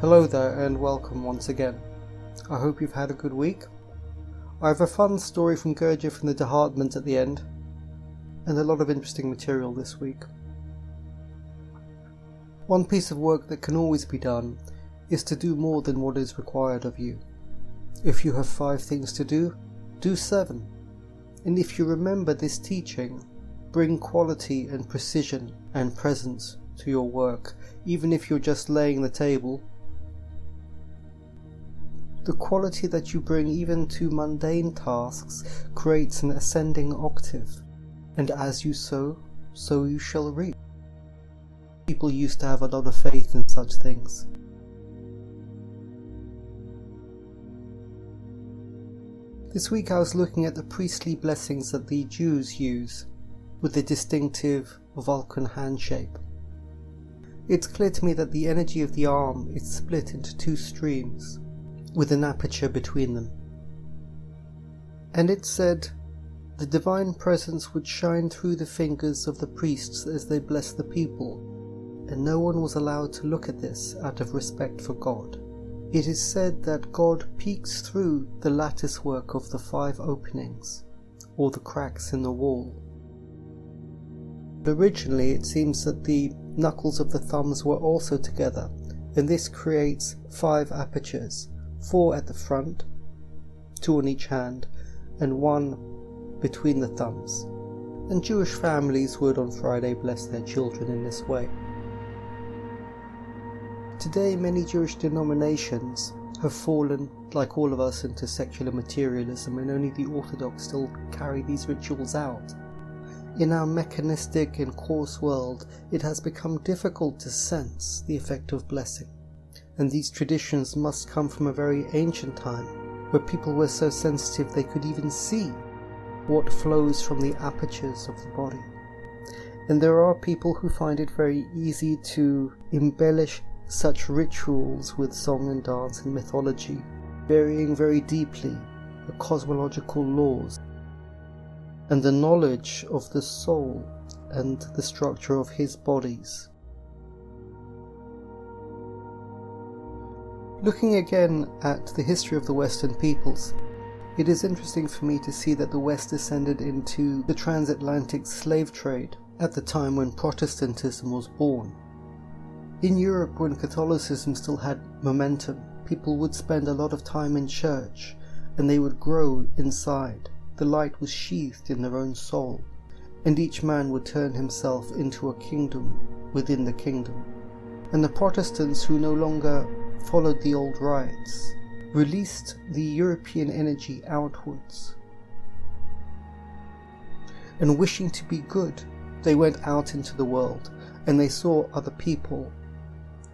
Hello there and welcome once again. I hope you've had a good week. I have a fun story from Gurdjieff and the Hartmann at the end, and a lot of interesting material this week. One piece of work that can always be done is to do more than what is required of you. If you have 5 things to do 7. And if you remember this teaching, bring quality and precision and presence to your work, even if you're just laying the table. The quality that you bring even to mundane tasks creates an ascending octave, and as you sow, so you shall reap. People used to have a lot of faith in such things. This week I was looking at the priestly blessings that the Jews use, with the distinctive Vulcan hand shape. It's clear to me that the energy of the arm is split into 2 streams, with an aperture between them. And it said, the divine presence would shine through the fingers of the priests as they blessed the people, and no one was allowed to look at this out of respect for God. It is said that God peeks through the lattice work of the 5 openings, or the cracks in the wall. Originally it seems that the knuckles of the thumbs were also together, and this creates 5 apertures, 4 at the front, 2 on each hand, and 1 between the thumbs. And Jewish families would on Friday bless their children in this way. Today many Jewish denominations have fallen, like all of us, into secular materialism, and only the Orthodox still carry these rituals out. In our mechanistic and coarse world, it has become difficult to sense the effect of blessing. And these traditions must come from a very ancient time, where people were so sensitive they could even see what flows from the apertures of the body. And there are people who find it very easy to embellish such rituals with song and dance and mythology, burying very deeply the cosmological laws and the knowledge of the soul and the structure of his bodies. Looking again at the history of the Western peoples, it is interesting for me to see that the West descended into the transatlantic slave trade at the time when Protestantism was born. In Europe, when Catholicism still had momentum, people would spend a lot of time in church, and they would grow inside. The light was sheathed in their own soul, and each man would turn himself into a kingdom within the kingdom. And the Protestants, who no longer followed the old rites, released the European energy outwards. And wishing to be good, they went out into the world, and they saw other people,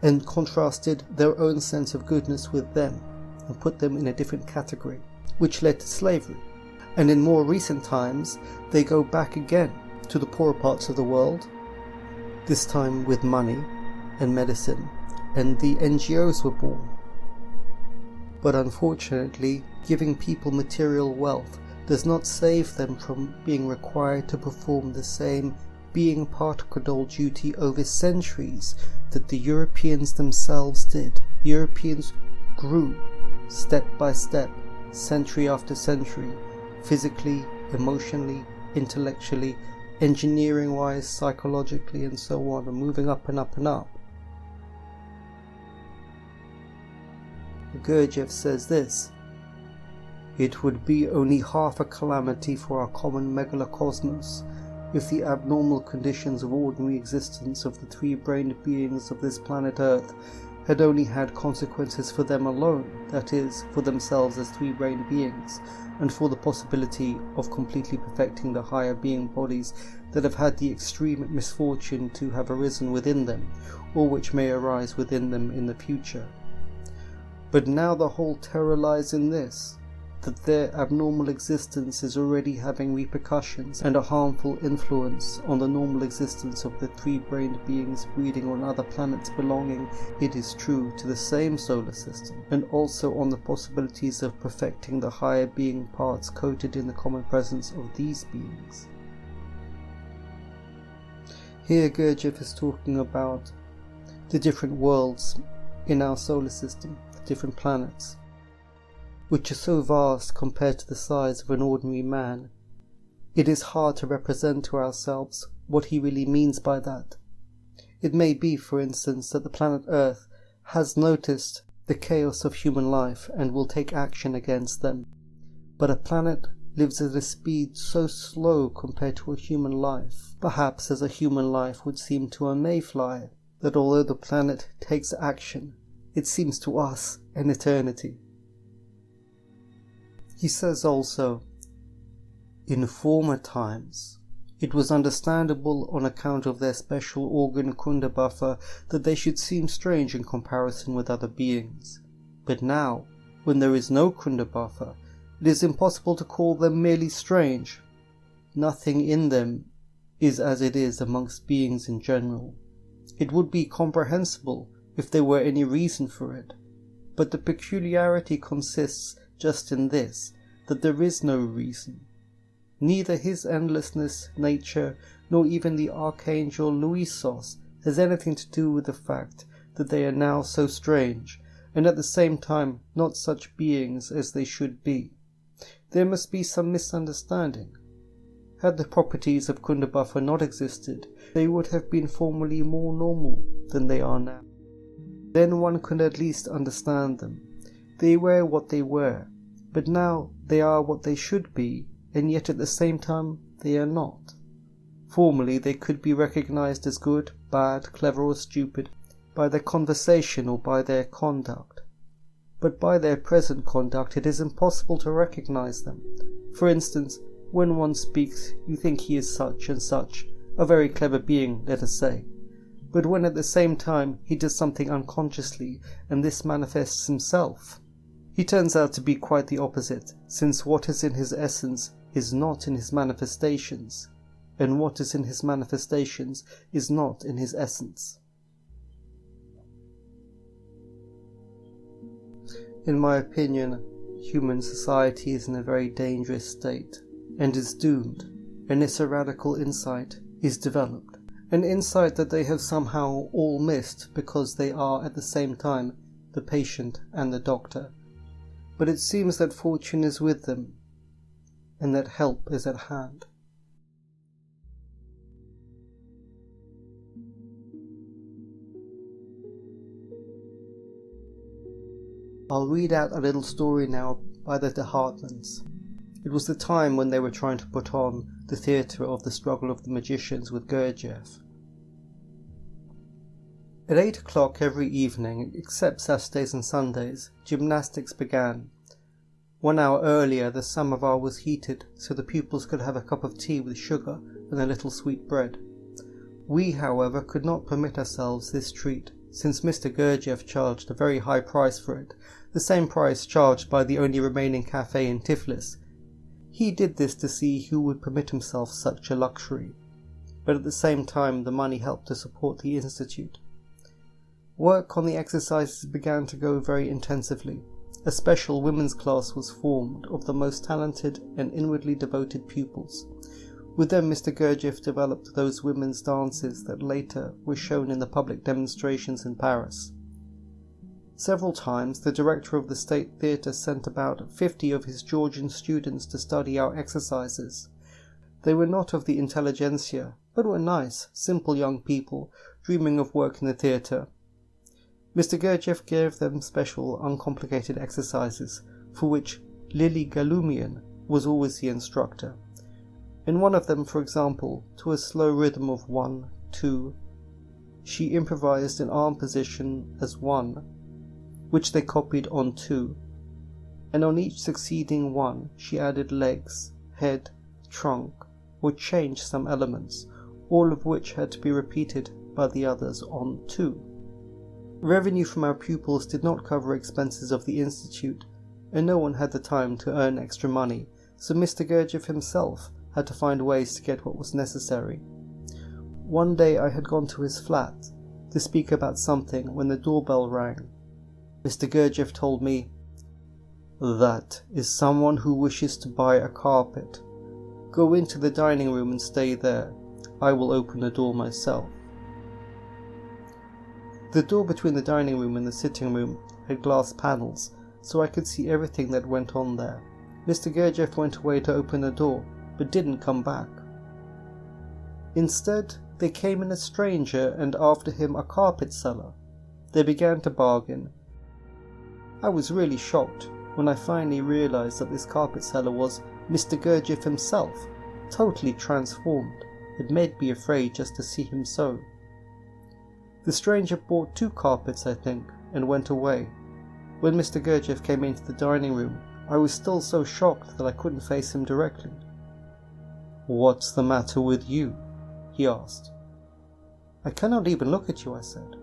and contrasted their own sense of goodness with them, and put them in a different category, which led to slavery. And in more recent times, they go back again to the poorer parts of the world, this time with money and medicine, and the NGOs were born. But unfortunately, giving people material wealth does not save them from being required to perform the same being particle duty over centuries that the Europeans themselves did. The Europeans grew step by step, century after century, physically, emotionally, intellectually, engineering-wise, psychologically, and so on, and moving up and up and up. Gurdjieff says this: it would be only half a calamity for our common megalocosmos if the abnormal conditions of ordinary existence of the 3-brained beings of this planet Earth had only had consequences for them alone, that is, for themselves as 3-brained beings, and for the possibility of completely perfecting the higher being bodies that have had the extreme misfortune to have arisen within them, or which may arise within them in the future. But now the whole terror lies in this, that their abnormal existence is already having repercussions and a harmful influence on the normal existence of the 3-brained beings breeding on other planets belonging, it is true, to the same solar system, and also on the possibilities of perfecting the higher being parts coated in the common presence of these beings. Here Gurdjieff is talking about the different worlds in our solar system, the different planets, which are so vast compared to the size of an ordinary man, it is hard to represent to ourselves what he really means by that. It may be, for instance, that the planet Earth has noticed the chaos of human life and will take action against them, but a planet lives at a speed so slow compared to a human life, perhaps as a human life would seem to a mayfly, that although the planet takes action, it seems to us an eternity. He says also, in former times, it was understandable on account of their special organ Kundabuffer that they should seem strange in comparison with other beings. But now, when there is no Kundabuffer, it is impossible to call them merely strange. Nothing in them is as it is amongst beings in general. It would be comprehensible if there were any reason for it, but the peculiarity consists just in this, that there is no reason. Neither his endlessness, nature, nor even the archangel Luisos has anything to do with the fact that they are now so strange, and at the same time not such beings as they should be. There must be some misunderstanding. Had the properties of Kundabuffer not existed, they would have been formerly more normal than they are now. Then one could at least understand them. They were what they were, but now they are what they should be, and yet at the same time they are not. Formerly they could be recognized as good, bad, clever or stupid by their conversation or by their conduct. But by their present conduct it is impossible to recognize them. For instance, when one speaks you think he is such and such, a very clever being, let us say. But when at the same time he does something unconsciously and this manifests himself, he turns out to be quite the opposite, since what is in his essence is not in his manifestations, and what is in his manifestations is not in his essence. In my opinion, human society is in a very dangerous state, and is doomed, unless a radical insight is developed, an insight that they have somehow all missed because they are at the same time the patient and the doctor. But it seems that fortune is with them, and that help is at hand. I'll read out a little story now by the Hartmanns. It was the time when they were trying to put on the theatre of the struggle of the magicians with Gurdjieff. At 8 o'clock every evening, except Saturdays and Sundays, gymnastics began. 1 hour earlier the samovar was heated so the pupils could have a cup of tea with sugar and a little sweet bread. We, however, could not permit ourselves this treat, since Mr. Gurdjieff charged a very high price for it, the same price charged by the only remaining cafe in Tiflis. He did this to see who would permit himself such a luxury, but at the same time the money helped to support the institute. Work on the exercises began to go very intensively. A special women's class was formed of the most talented and inwardly devoted pupils. With them Mr. Gurdjieff developed those women's dances that later were shown in the public demonstrations in Paris. Several times the director of the State Theatre sent about 50 of his Georgian students to study our exercises. They were not of the intelligentsia, but were nice, simple young people, dreaming of work in the theatre. Mr. Gurdjieff gave them special, uncomplicated exercises, for which Lily Galumian was always the instructor. In one of them, for example, to a slow rhythm of 1, 2, she improvised an arm position as 1, which they copied on 2, and on each succeeding 1 she added legs, head, trunk, or changed some elements, all of which had to be repeated by the others on 2. Revenue from our pupils did not cover expenses of the institute, and no one had the time to earn extra money, so Mr. Gurdjieff himself had to find ways to get what was necessary. One day I had gone to his flat to speak about something when the doorbell rang. Mr. Gurdjieff told me, "That is someone who wishes to buy a carpet. Go into the dining room and stay there. I will open the door myself." The door between the dining room and the sitting room had glass panels, so I could see everything that went on there. Mr. Gurdjieff went away to open the door, but didn't come back. Instead, there came in a stranger and after him a carpet seller. They began to bargain. I was really shocked when I finally realized that this carpet seller was Mr. Gurdjieff himself, totally transformed. It made me afraid just to see him so. The stranger bought 2 carpets, I think, and went away. When Mr. Gurdjieff came into the dining room, I was still so shocked that I couldn't face him directly. "What's the matter with you?" he asked. "I cannot even look at you," I said.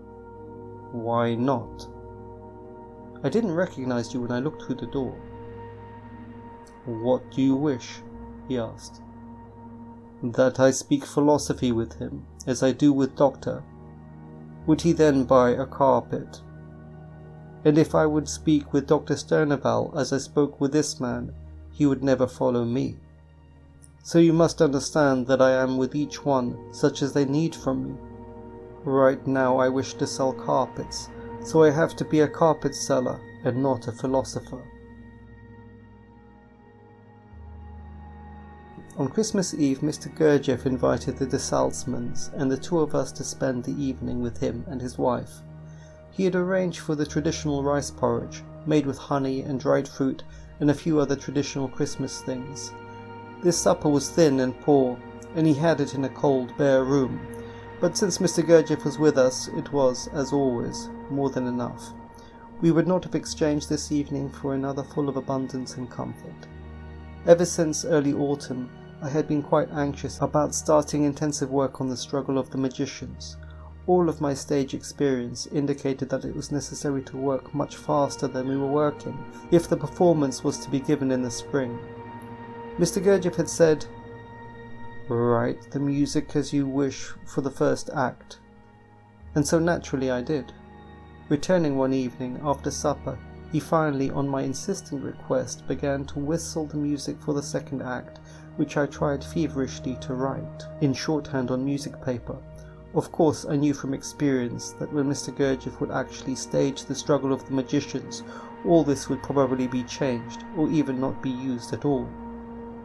"Why not?" "I didn't recognize you when I looked through the door." "What do you wish?" he asked. "That I speak philosophy with him, as I do with Doctor. Would he then buy a carpet? And if I would speak with Dr. Sterneval as I spoke with this man, he would never follow me. So you must understand that I am with each one such as they need from me. Right now I wish to sell carpets, so I have to be a carpet seller and not a philosopher." On Christmas Eve, Mr. Gurdjieff invited the de Salzmans and the 2 of us to spend the evening with him and his wife. He had arranged for the traditional rice porridge, made with honey and dried fruit and a few other traditional Christmas things. This supper was thin and poor, and he had it in a cold, bare room, but since Mr. Gurdjieff was with us, it was, as always, more than enough. We would not have exchanged this evening for another full of abundance and comfort. Ever since early autumn, I had been quite anxious about starting intensive work on the struggle of the magicians. All of my stage experience indicated that it was necessary to work much faster than we were working if the performance was to be given in the spring. Mr. Gurdjieff had said, "Write the music as you wish for the first act," and so naturally I did. Returning one evening after supper, he finally, on my insistent request, began to whistle the music for the second act, which I tried feverishly to write in shorthand on music paper. Of course, I knew from experience that when Mr. Gurdjieff would actually stage the struggle of the magicians, all this would probably be changed, or even not be used at all.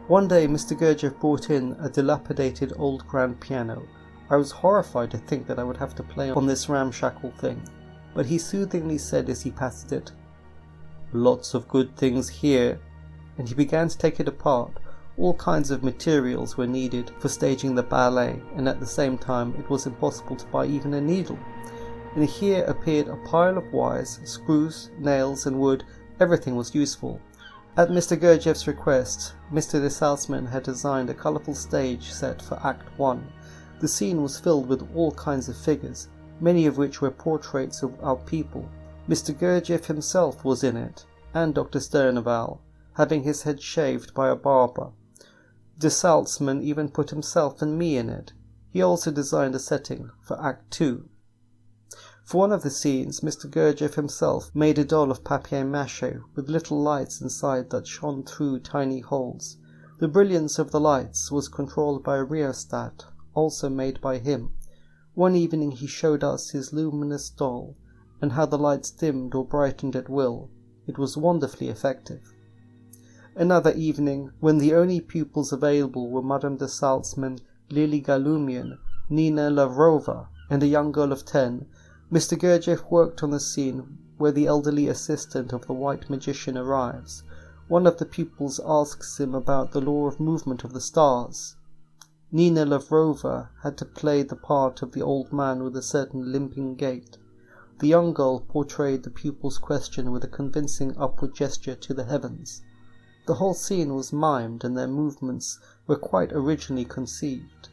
One day Mr. Gurdjieff brought in a dilapidated old grand piano. I was horrified to think that I would have to play on this ramshackle thing, but he soothingly said as he patted it, "Lots of good things here," and he began to take it apart. All kinds of materials were needed for staging the ballet, and at the same time it was impossible to buy even a needle. And here appeared a pile of wires, screws, nails and wood. Everything was useful. At Mr. Gurdjieff's request, Mr. de Salzman had designed a colourful stage set for Act 1. The scene was filled with all kinds of figures, many of which were portraits of our people. Mr. Gurdjieff himself was in it, and Dr. Sterneval, having his head shaved by a barber. De Salzman even put himself and me in it. He also designed a setting for Act 2. For one of the scenes, Mr. Gurdjieff himself made a doll of papier-mâché with little lights inside that shone through tiny holes. The brilliance of the lights was controlled by a rheostat, also made by him. One evening he showed us his luminous doll, and how the lights dimmed or brightened at will. It was wonderfully effective. Another evening, when the only pupils available were Madame de Salzman, Lily Galumian, Nina Lavrova, and a young girl of 10, Mr. Gurdjieff worked on the scene where the elderly assistant of the white magician arrives. One of the pupils asks him about the law of movement of the stars. Nina Lavrova had to play the part of the old man with a certain limping gait. The young girl portrayed the pupil's question with a convincing upward gesture to the heavens. The whole scene was mimed and their movements were quite originally conceived.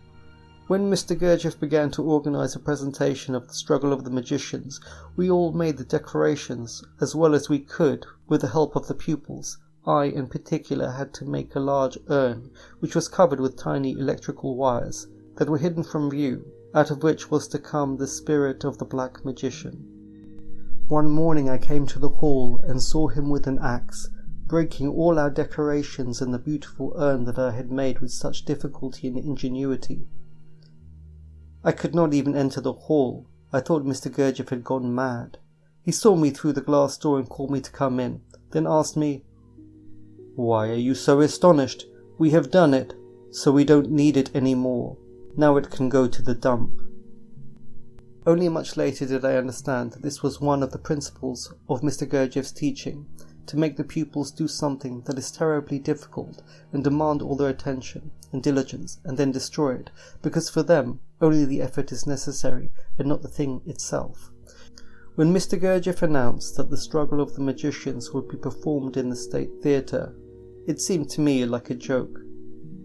When Mr. Gurdjieff began to organize a presentation of the struggle of the magicians, we all made the decorations as well as we could with the help of the pupils. I, in particular, had to make a large urn, which was covered with tiny electrical wires that were hidden from view, out of which was to come the spirit of the black magician. One morning I came to the hall and saw him with an axe, breaking all our decorations and the beautiful urn that I had made with such difficulty and ingenuity. I could not even enter the hall. I thought Mr. Gurdjieff had gone mad. He saw me through the glass door and called me to come in, then asked me, "Why are you so astonished? We have done it, so we don't need it any more. Now it can go to the dump." Only much later did I understand that this was one of the principles of Mr. Gurdjieff's teaching, to make the pupils do something that is terribly difficult and demand all their attention and diligence and then destroy it, because for them only the effort is necessary and not the thing itself. When Mr. Gurdjieff announced that the struggle of the magicians would be performed in the State Theater, it seemed to me like a joke,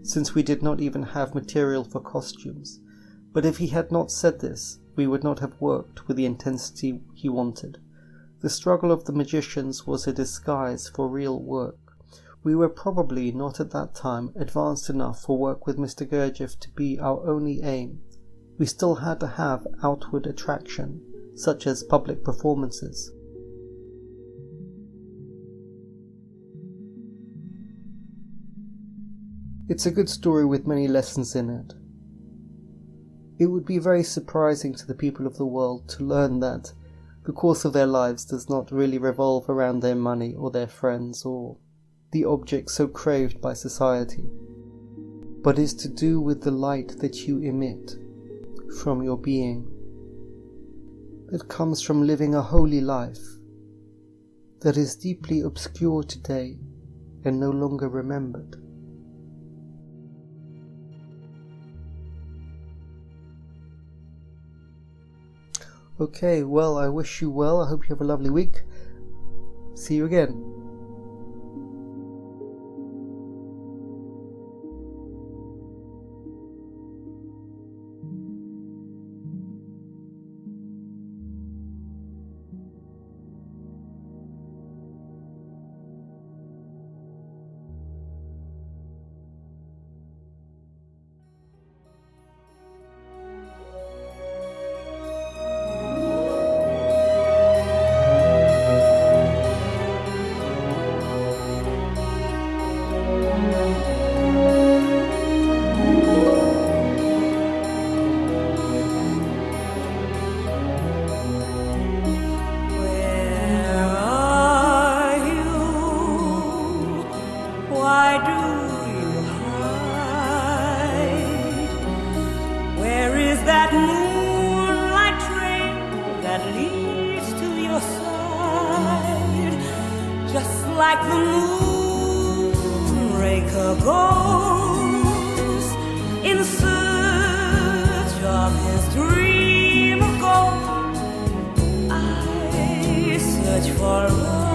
since we did not even have material for costumes. But if he had not said this, we would not have worked with the intensity he wanted. The struggle of the magicians was a disguise for real work. We were probably not at that time advanced enough for work with Mr. Gurdjieff to be our only aim. We still had to have outward attraction, such as public performances. It's a good story with many lessons in it. It would be very surprising to the people of the world to learn that the course of their lives does not really revolve around their money or their friends or the objects so craved by society, but is to do with the light that you emit from your being, that comes from living a holy life, that is deeply obscure today and no longer remembered. Okay, well, I wish you well. I hope you have a lovely week. See you again. That moonlight train that leads to your side, just like the moonraker goes in search of his dream of gold. I search for love.